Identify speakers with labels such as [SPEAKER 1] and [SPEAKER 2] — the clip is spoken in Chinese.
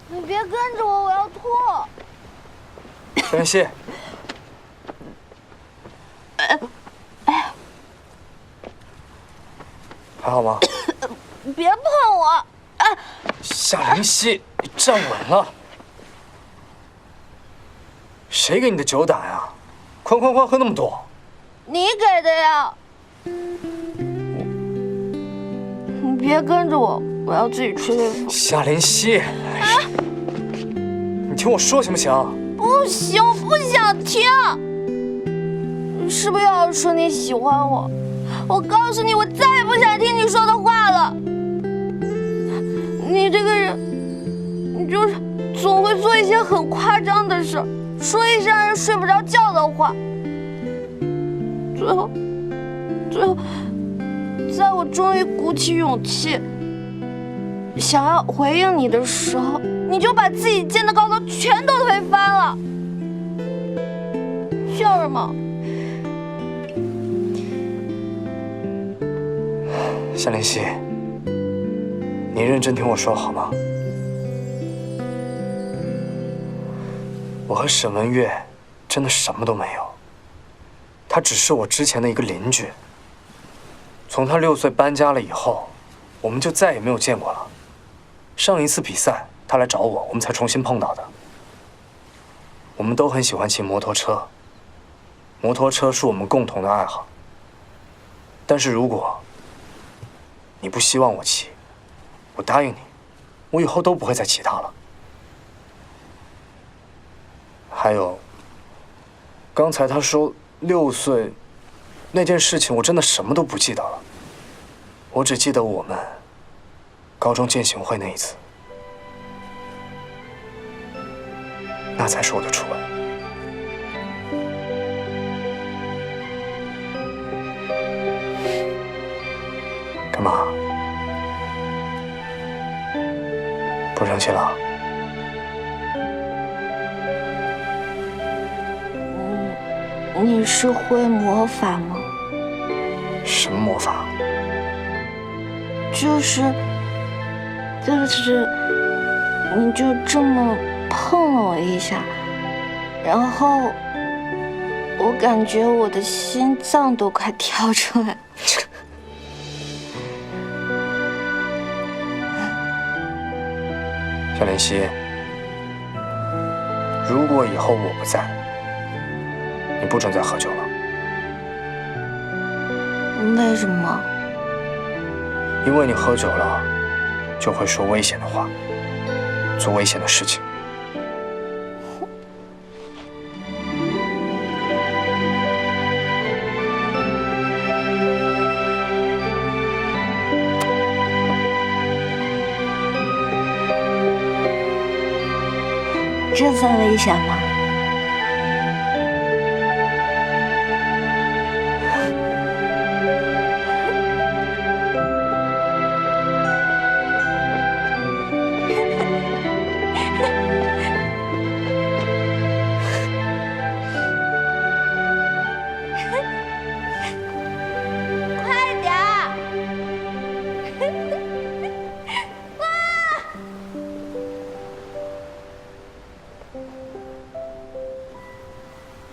[SPEAKER 1] 你别跟着我，我要吐。
[SPEAKER 2] 陈曦，还好吗？
[SPEAKER 1] 别碰我！
[SPEAKER 2] 夏灵溪，你站稳了。谁给你的酒胆呀？快喝那么多！
[SPEAKER 1] 你给的呀！你别跟着我，我要自己吹吹风。
[SPEAKER 2] 夏灵溪，你听我说行不行？
[SPEAKER 1] 不行，我不想听。你是不是又要说你喜欢我？我告诉你，我再也不想听你说的话了。你这个人，你就是总会做一些很夸张的事，说一些让人睡不着觉的话。最后，在我终于鼓起勇气想要回应你的时候，你就把自己建的高楼全都推翻了。笑什么？
[SPEAKER 2] 夏灵溪，你认真听我说好吗？我和沈文月真的什么都没有，他只是我之前的一个邻居。从他6岁搬家了以后，我们就再也没有见过了。上一次比赛他来找我，我们才重新碰到的。我们都很喜欢骑摩托车，摩托车是我们共同的爱好。但是如果你不希望我骑，我答应你，我以后都不会再骑它了。还有，刚才他说6岁那件事情，我真的什么都不记得了。我只记得我们高中践行会那一次，那才是我的初吻。干嘛？不生气了？
[SPEAKER 1] 你是会魔法吗？
[SPEAKER 2] 什么魔法？
[SPEAKER 1] 就是，你就这么碰了我一下，然后我感觉我的心脏都快跳出来。
[SPEAKER 2] 夏灵溪，如果以后我不在，你不准再喝酒了。
[SPEAKER 1] 为什么？
[SPEAKER 2] 因为你喝酒了，就会说危险的话，做危险的事情。
[SPEAKER 1] 这算危险吗？